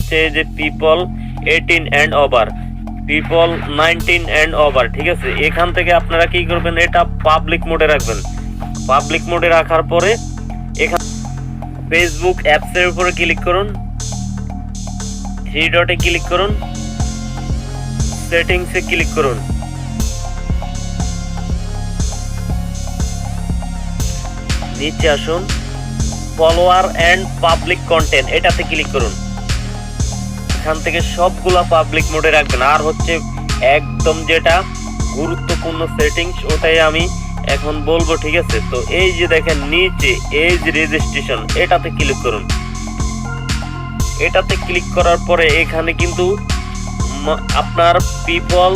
হচ্ছে যে people 18 and over, people 19 and over. ঠিক আছে, এখান থেকে আপনারা কি করবেন, এটা পাবলিক মোডে রাখবেন। পাবলিক মোডে রাখার পরে এখান ফেসবুক অ্যাপসের উপরে ক্লিক করুন, থ্রি ডটে ক্লিক করুন, সেটিংসে ক্লিক করুন। নিচে আসুন, ফলোয়ার অ্যান্ড পাবলিক কন্টেন্ট, এটাতে ক্লিক করুন। এখান থেকে সবগুলা পাবলিক মোডে রাখবেন। আর হচ্ছে একদম যেটা গুরুত্বপূর্ণ সেটিংস, ওটাই আমি এখন বলবো। ঠিক আছে, তো এই যে দেখেন নিচে এজ রেজিস্ট্রেশন, এটাতে ক্লিক করুন। এটাতে ক্লিক করার পরে এখানে কিন্তু আপনার পিপল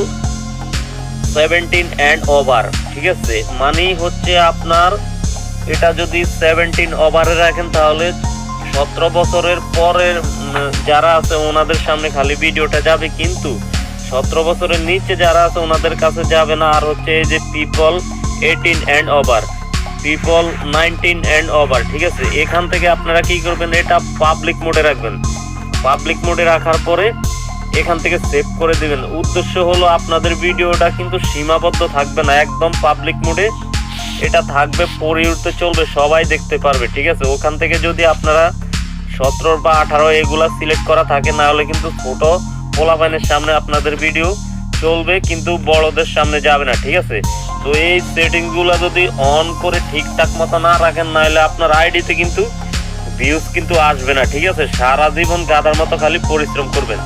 17 অ্যান্ড ওভার। ঠিক আছে, মানে হচ্ছে আপনার এটা যদি 17 ওভারে রাখেন তাহলে 17 বছরের পরের যারা আছে ওনাদের সামনে খালি ভিডিওটা যাবে, কিন্তু 17 বছরের নিচে যারা আছে ওনাদের কাছে যাবে না। আর হচ্ছে এই যে people 18 and over, people 19 and over. ঠিক আছে, এখান থেকে আপনারা কি করবেন, এটা পাবলিক মোডে রাখবেন। পাবলিক মোডে রাখার পরে এখান থেকে সেভ করে দিবেন। উদ্দেশ্য হলো আপনাদের ভিডিওটা কিন্তু সীমাবদ্ধ থাকবে না, একদম পাবলিক মোডে এটা থাকবে, পরিবর্তে চলবে, সবাই দেখতে পারবে। ঠিক আছে, ওখান থেকে যদি আপনারা 17 বা 18 এগুলা সিলেক্ট করা থাকে, না হলে কিন্তু ছোট পোলাপাইনের সামনে আপনাদের ভিডিও চলবে, কিন্তু বড়দের সামনে যাবে না। ঠিক আছে, তো এই সেটিংস গুলা যদি অন করে ঠিকঠাক মতো না রাখেন, না হলে আপনার আইডিতে কিন্তু ভিউজ কিন্তু আসবে না। ঠিক আছে, সারা জীবন গাধার মতো খালি পরিশ্রম করবেন।